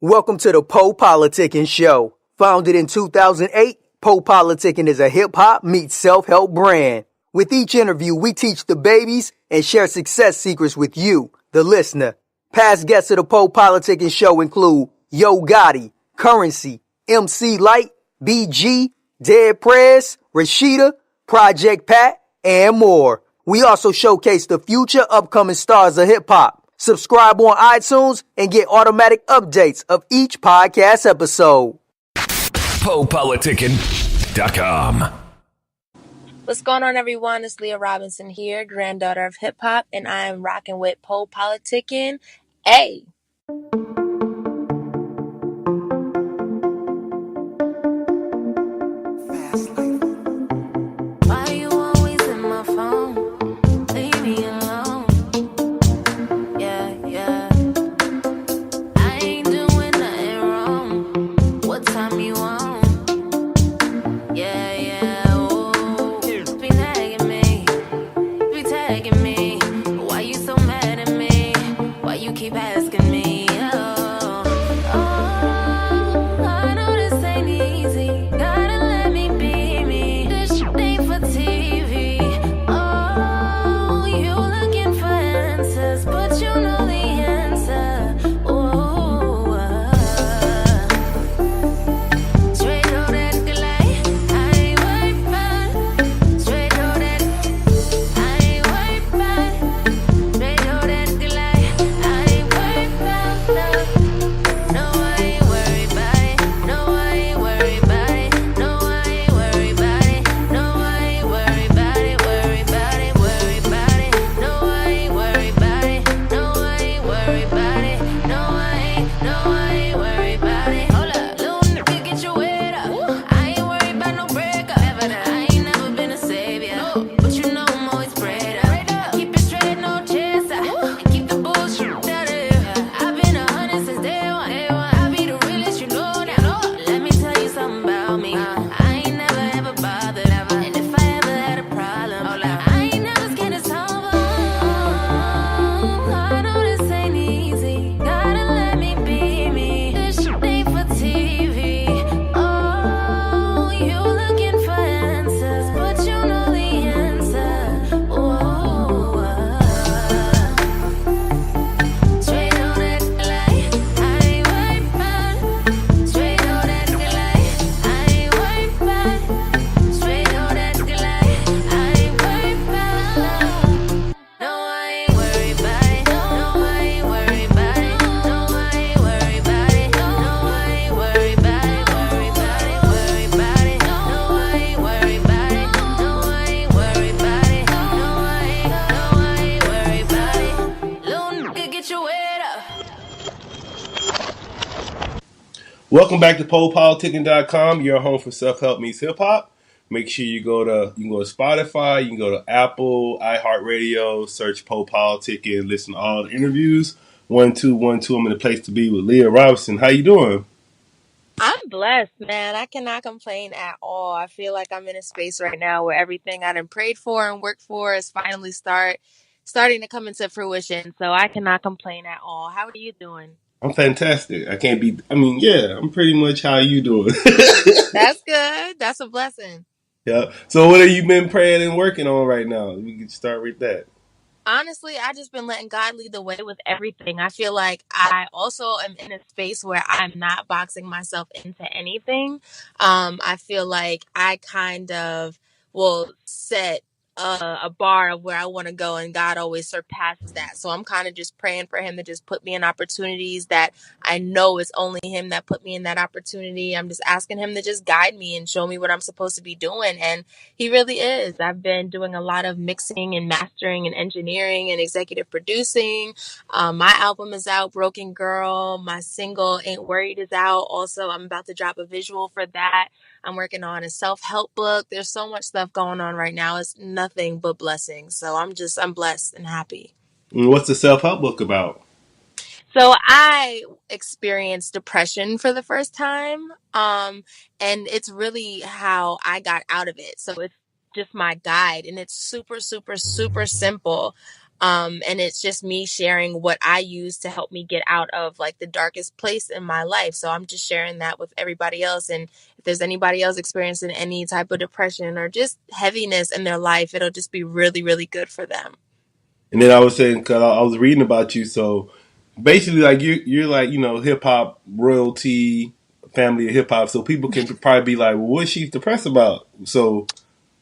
Welcome to the PoPolitickin show. Founded in 2008, PoPolitickin is a hip-hop meets self-help brand. With each interview, we teach the babies and share success secrets with you, the listener. Past guests of the PoPolitickin show include Yo Gotti, Currency, MC Light, BG, Dead Prez, Rashida, Project Pat, and more. We also showcase the future upcoming stars of hip-hop. Subscribe on iTunes and get automatic updates of each podcast episode. PoPolitickin.com. What's going on, everyone? It's LeA Robinson here, granddaughter of hip hop, and I am rocking with PoPolitickin, a.k.a. Welcome back to PoPolitickin.com, your home for self-help meets hip-hop. Make sure you can go to Spotify, you can go to Apple, iHeartRadio, search PoPolitickin, listen to all the interviews. 1212, I'm in the place to be with LeA Robinson. How you doing? I'm blessed, man. I cannot complain at all. I feel like I'm in a space right now where everything I done prayed for and worked for is finally starting to come into fruition. So I cannot complain at all. How are you doing? I'm fantastic. I'm pretty much how you doing. That's good. That's a blessing. Yeah. So what have you been praying and working on right now? We can start with that. Honestly, I just been letting God lead the way with everything. I feel like I also am in a space where I'm not boxing myself into anything. I feel like I kind of will set a bar of where I want to go, and God always surpasses that. So I'm kind of just praying for him to just put me in opportunities that I know it's only him that put me in that opportunity. I'm just asking him to just guide me and show me what I'm supposed to be doing. And he really is. I've been doing a lot of mixing and mastering and engineering and executive producing. My album is out, Broken Girl. My single, Ain't Worried, is out. Also, I'm about to drop a visual for that. I'm working on a self-help book. There's so much stuff going on right now. It's nothing but blessings. So I'm blessed and happy. And what's the self-help book about? So I experienced depression for the first time. And it's really how I got out of it. So it's just my guide, and it's super, super, super simple. And it's just me sharing what I use to help me get out of like the darkest place in my life. So I'm just sharing that with everybody else. And if there's anybody else experiencing any type of depression or just heaviness in their life, it'll just be really, really good for them. And then I was saying, because I was reading about you, so basically, like you're like hip hop royalty, family of hip hop, so people can probably be like, well, what's she depressed about? So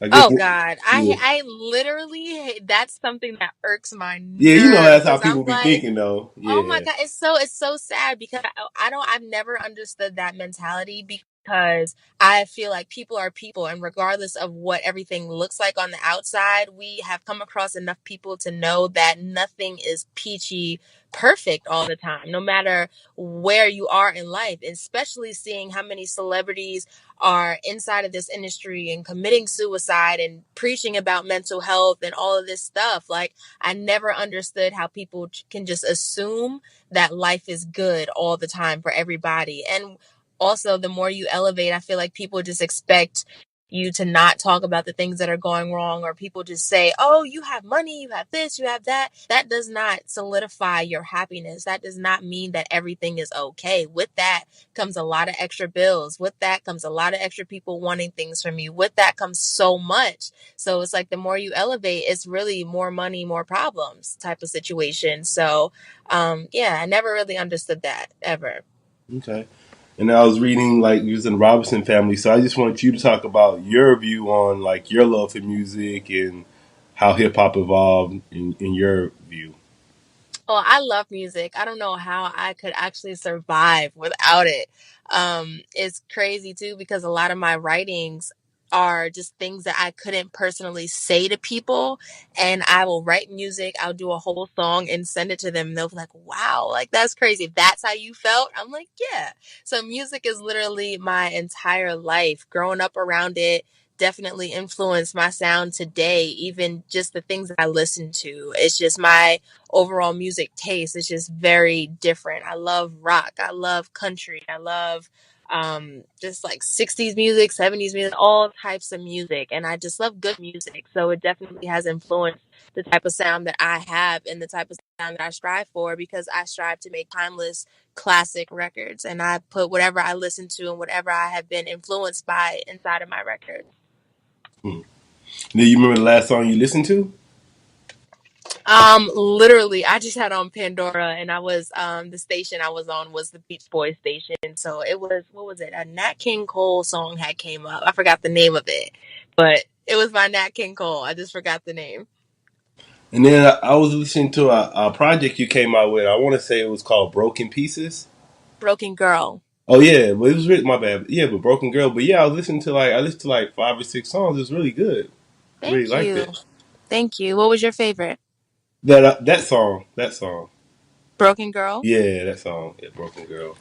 I guess Oh God, yeah, I literally that's something that irks my yeah, nerve that's how because people I'm be like, thinking though. oh my Yeah, God, it's so sad because I've never understood that mentality because I feel like people are people, and regardless of what everything looks like on the outside, we have come across enough people to know that nothing is peachy perfect all the time, no matter where you are in life, especially seeing how many celebrities are inside of this industry and committing suicide and preaching about mental health and all of this stuff. Like, I never understood how people can just assume that life is good all the time for everybody. And also, the more you elevate, I feel like people just expect you to not talk about the things that are going wrong, or people just say, oh, you have money, you have this, you have that. That does not solidify your happiness. That does not mean that everything is okay. With that comes a lot of extra bills. With that comes a lot of extra people wanting things from you. With that comes so much. So it's like the more you elevate, it's really more money, more problems type of situation. So yeah, I never really understood that ever. okay. And I was reading like you was in the Robinson family, so I just want you to talk about your view on like your love for music and how hip hop evolved in your view. Oh, I love music. I don't know how I could actually survive without it. It's crazy too because a lot of my writings are just things that I couldn't personally say to people. And I will write music, I'll do a whole song and send it to them. And they'll be like, wow, like that's crazy. That's how you felt? I'm like, yeah. So music is literally my entire life. Growing up around it definitely influenced my sound today, even just the things that I listen to. It's just my overall music taste is just very different. I love rock. I love country. I love just like 60s music, 70s music, all types of music. And I just love good music. So it definitely has influenced the type of sound that I have and the type of sound that I strive for, because I strive to make timeless classic records, and I put whatever I listen to and whatever I have been influenced by inside of my records. Hmm. Do you remember the last song you listened to? Literally, I just had on Pandora, and I was the station I was on was the Beach Boys station. So it was, what was it? A Nat King Cole song had came up. I forgot the name of it, but it was by Nat King Cole. I just forgot the name. And then I was listening to a project you came out with. I want to say it was called Broken Pieces. Broken Girl. Oh yeah, but it was written my bad. Yeah, but Broken Girl. But yeah, I listened to like 5 or 6 songs. It was really good. I really Thank liked you. it. Thank you. What was your favorite? That song. Broken Girl? Yeah, that song. Yeah, Broken Girl.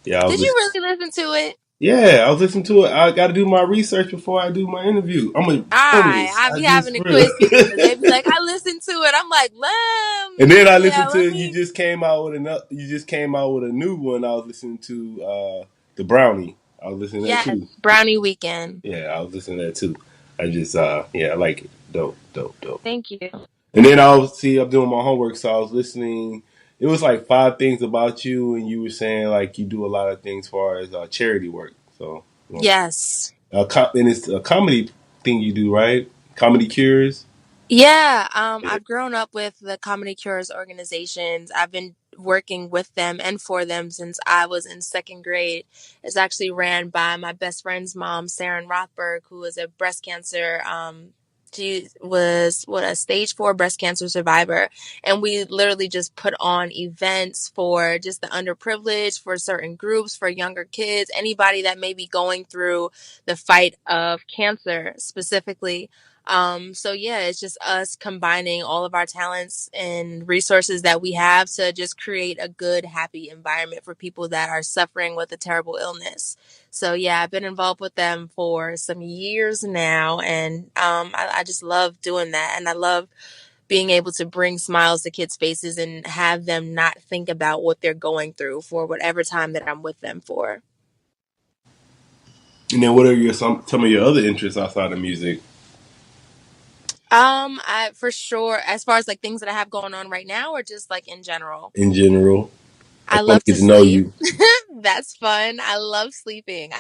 Yeah, I was Did you listening. really listen to it? Yeah, I was listening to it. I got to do my research before I do my interview. I'm a artist. I I be just having to for real. quiz people because they be like, I listened to it. I'm like, And then I yeah, listened let to you me. just came out with another. You just came out with a new one. I was listening to the Brownie. I was listening to that Yes, too. Brownie Weekend. Yeah, I was listening to that too. I just yeah, I like it. Dope, dope, dope. Thank you. And then I was I'm doing my homework, so I was listening. It was like 5 things about you, and you were saying like you do a lot of things as far as charity work. So, Yes. and it's a comedy thing you do, right? Comedy cures. Yeah, Yeah. I've grown up with the Comedy Cures organizations. I've been working with them and for them since I was in second grade. It's actually ran by my best friend's mom, Saren Rothberg, who is a breast cancer. She was a stage 4 breast cancer survivor, and we literally just put on events for just the underprivileged, for certain groups, for younger kids, anybody that may be going through the fight of cancer specifically. So yeah, it's just us combining all of our talents and resources that we have to just create a good, happy environment for people that are suffering with a terrible illness. So yeah, I've been involved with them for some years now, and I just love doing that, and I love being able to bring smiles to kids' faces and have them not think about what they're going through for whatever time that I'm with them for. And then what are some of your other interests outside of music? I for sure, as far as like things that I have going on right now, or just like in general. in general? I I just want love to to get to know sleep. you. That's fun. I love sleeping.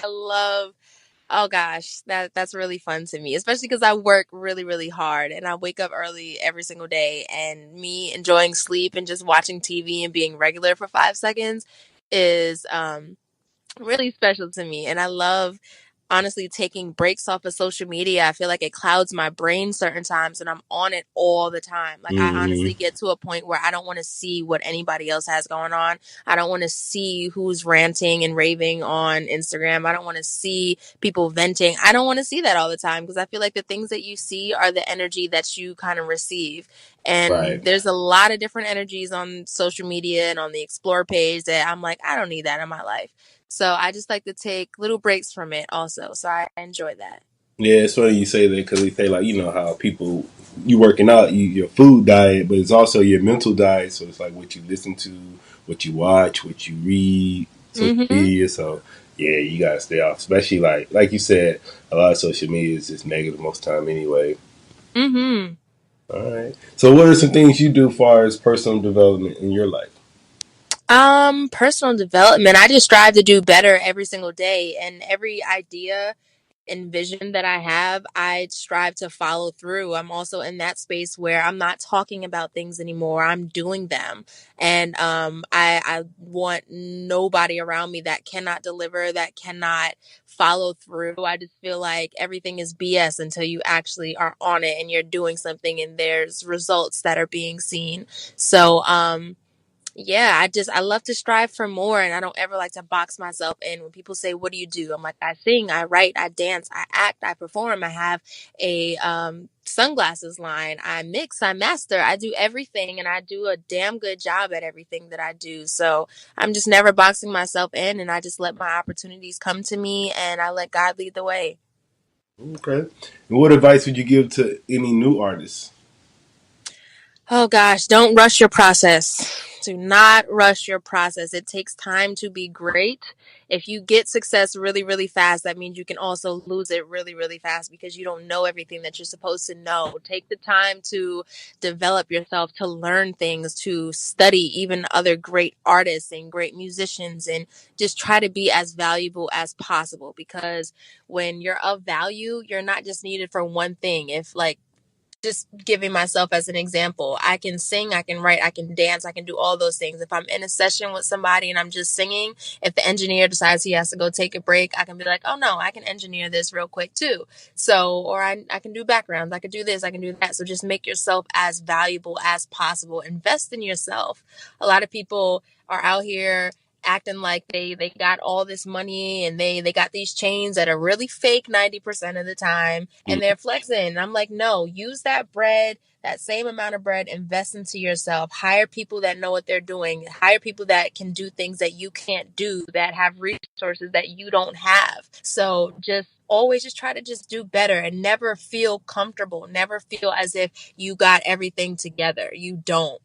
Oh gosh, that's really fun to me, especially because I work really, really hard and I wake up early every single day. And me enjoying sleep and just watching TV and being regular for 5 seconds is really special to me. And I love honestly taking breaks off of social media. I feel like it clouds my brain certain times and I'm on it all the time. Like I Hmm. honestly get to a point where I don't want to see what anybody else has going on. I don't want to see who's ranting and raving on Instagram. I don't want to see people venting. I don't want to see that all the time because I feel like the things that you see are the energy that you kind of receive. And Right. there's a lot of different energies on social media and on the explore page that I'm like, I don't need that in my life. So I just like to take little breaks from it also. So I enjoy that. Yeah, it's funny you say that because they say like how people you working out your food diet, but it's also your mental diet. So it's like what you listen to, what you watch, what you read, social Mm-hmm. media. So yeah, you gotta stay off. Especially like you said, a lot of social media is just negative most time anyway. Mm-hmm. All right. So what are some things you do as far as personal development in your life? Personal development. I just strive to do better every single day and every idea and vision that I have, I strive to follow through. I'm also in that space where I'm not talking about things anymore. I'm doing them. And I want nobody around me that cannot deliver, that cannot follow through. I just feel like everything is BS until you actually are on it and you're doing something and there's results that are being seen. So yeah, I love to strive for more and I don't ever like to box myself in. When people say, "What do you do?" I'm like, "I sing, I write, I dance, I act, I perform. I have a sunglasses line. I mix, I master. I do everything and I do a damn good job at everything that I do." So, I'm just never boxing myself in and I just let my opportunities come to me and I let God lead the way. Okay. And what advice would you give to any new artists? Oh gosh, don't rush your process. Do not rush your process. It takes time to be great. If you get success really, really fast, that means you can also lose it really, really fast because you don't know everything that you're supposed to know. Take the time to develop yourself, to learn things, to study even other great artists and great musicians, and just try to be as valuable as possible because when you're of value, you're not just needed for one thing. If like just giving myself as an example. I can sing, I can write, I can dance, I can do all those things. If I'm in a session with somebody and I'm just singing, if the engineer decides he has to go take a break, I can be like, oh no, I can engineer this real quick too. So, or I can do backgrounds, I can do this, I can do that. So just make yourself as valuable as possible. Invest in yourself. A lot of people are out here acting like they got all this money and they got these chains that are really fake 90% of the time and they're flexing. And I'm like, no, use that bread, that same amount of bread, invest into yourself. Hire people that know what they're doing. Hire people that can do things that you can't do, that have resources that you don't have. So just always just try to just do better and never feel comfortable. Never feel as if you got everything together. You don't.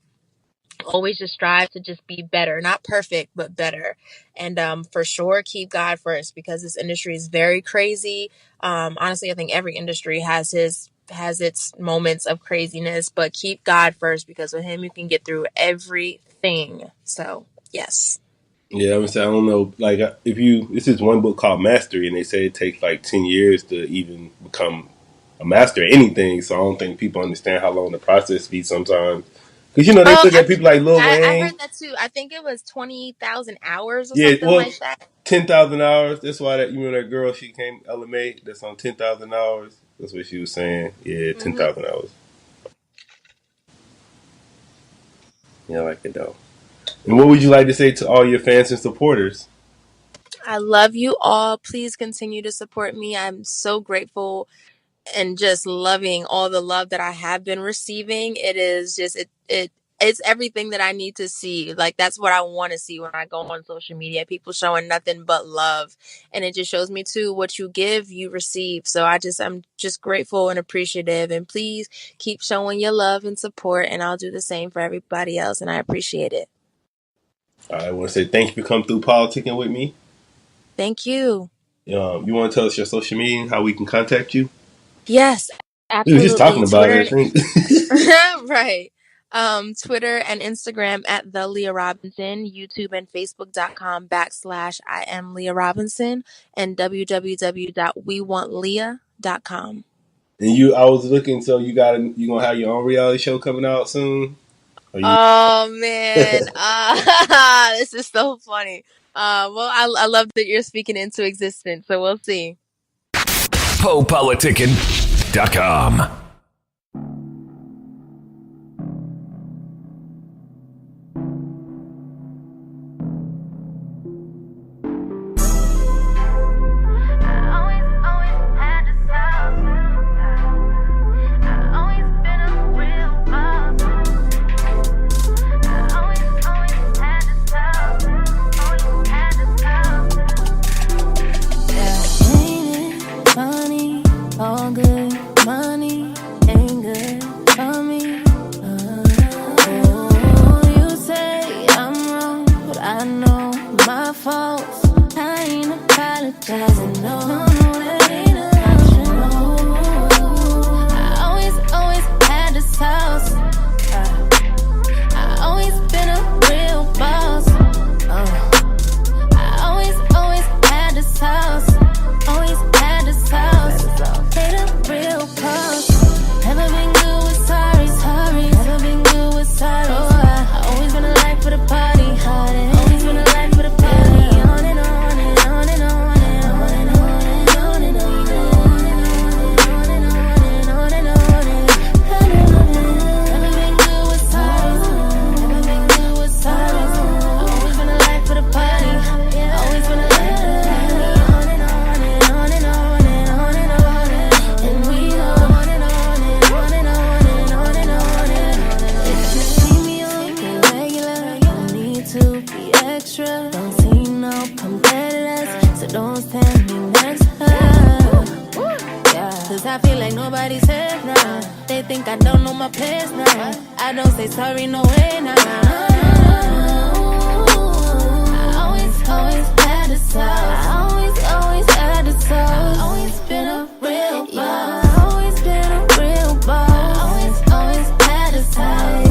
Always just strive to just be better, not perfect but better. And for sure keep God first because this industry is very crazy. Honestly, I think every industry has its moments of craziness, but keep God first because with him you can get through everything. So yes. Yeah, I'm saying I don't know. Like, if you, this is one book called Mastery, and they say it takes like 10 years to even become a master at anything. So I don't think people understand how long the process be sometimes. Because they Oh, look at people like Lil I heard Wayne. that too. I think it was 20,000 hours or Yeah, something well, like that. 10,000 hours. That's why that girl she came LMA that's on 10,000 hours. That's what she was saying. Yeah, ten Hmm. thousand hours. Yeah, I like it though. And what would you like to say to all your fans and supporters? I love you all. Please continue to support me. I'm so grateful and just loving all the love that I have been receiving. It is just it's everything that I need to see. Like that's what I want to see when I go on social media. People showing nothing but love. And it just shows me too what you give, you receive. So I'm just grateful and appreciative and please keep showing your love and support and I'll do the same for everybody else and I appreciate it. I want to say thank you for coming through politicking with me. Thank you. You want to tell us your social media and how we can contact you? Yes, We were just talking Absolutely. about it, Twitter, I think. right. Twitter and Instagram at the LeA Robinson, YouTube and Facebook.com/ I am LeA Robinson, and www.wewantleah.com. And I was looking, so you gonna have your own reality show coming out soon? Are you? Oh man, this is so funny. Well, I love that you're speaking into existence, so we'll see. PoPolitickin.com. All good money ain't good for me. You say I'm wrong, but I know my faults. I ain't apologizing, no, that ain't an option, no. I always had this house. I always been a real boss. I always had this house. Always had this house. Paid a real cost. Never been good with sorry. Never been good with sorry. Oh, I always been alive for the party. Always been alive for the party. On and on and on and on and on and on and on and on and on and on and on and on and on. Never been good with sorry. Never been good with sorry. Always been alive for the party. Always been alive for the party. Don't see no competitors, so don't stand me next to her. Yeah. Cause I feel like nobody's safe now. They think I don't know my place now. I don't say sorry, no way now. I always had this house. I always had this house. I always been a real boss. Yeah, I always been a real boss. I always had this house.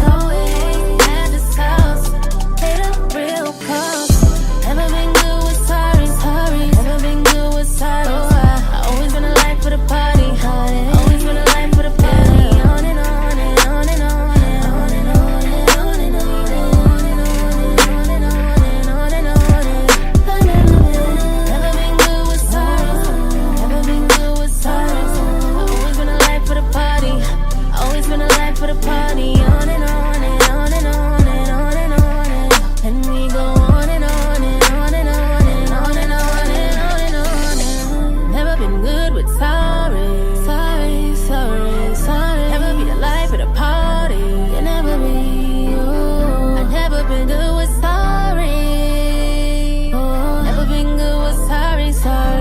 Never been good with sorry. Never been good with sorry. Oh, I always been alive for the party. Always been alive for the party. On and on and on and on and on and on and on and on and on and on and on and on and on. Never been good with sorry. Never been good with sorry. Always been alive for the party. Always been alive for the party. On and on and on and on and on and on and we go on and on and on and on and on and on and on and on. Never been good with sorry. Never be the life of the party. You never be you. I never been good with sorry. Never been good with sorry.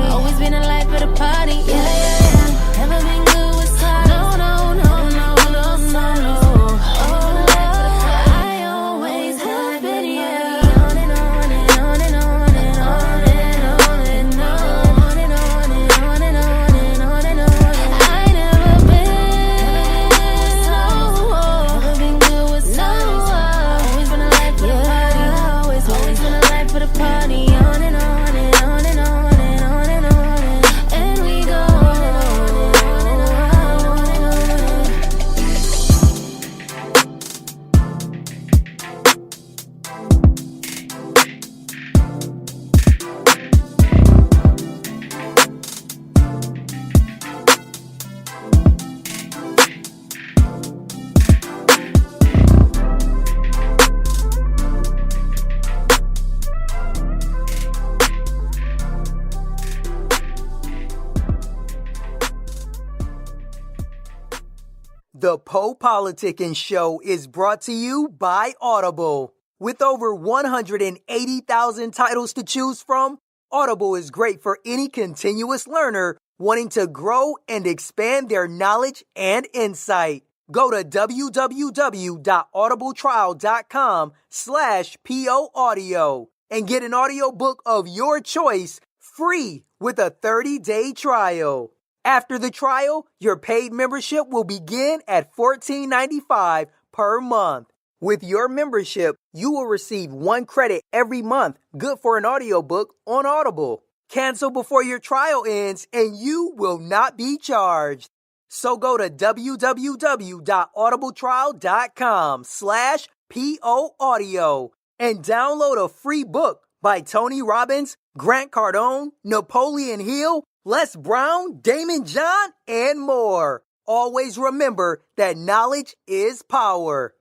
Always been the life of the party. Yeah. Never been good with sorry. No. I always have been, yeah. On and on and on and on and on and on and on and on and on and on and on and on. I never been good with sorry. Always been a life for the party. Always been a life for the party. On and on and on and on and on and on and we go on and on and on and on. The PoPolitickin Show is brought to you by Audible. With over 180,000 titles to choose from, Audible is great for any continuous learner wanting to grow and expand their knowledge and insight. Go to www.audibletrial.com/POAudio and get an audiobook of your choice free with a 30-day trial. After the trial, your paid membership will begin at $14.95 per month. With your membership, you will receive 1 credit every month, good for an audiobook on Audible. Cancel before your trial ends and you will not be charged. So go to www.audibletrial.com/POAudio and download a free book by Tony Robbins, Grant Cardone, Napoleon Hill, Les Brown, Damon John, and more. Always remember that knowledge is power.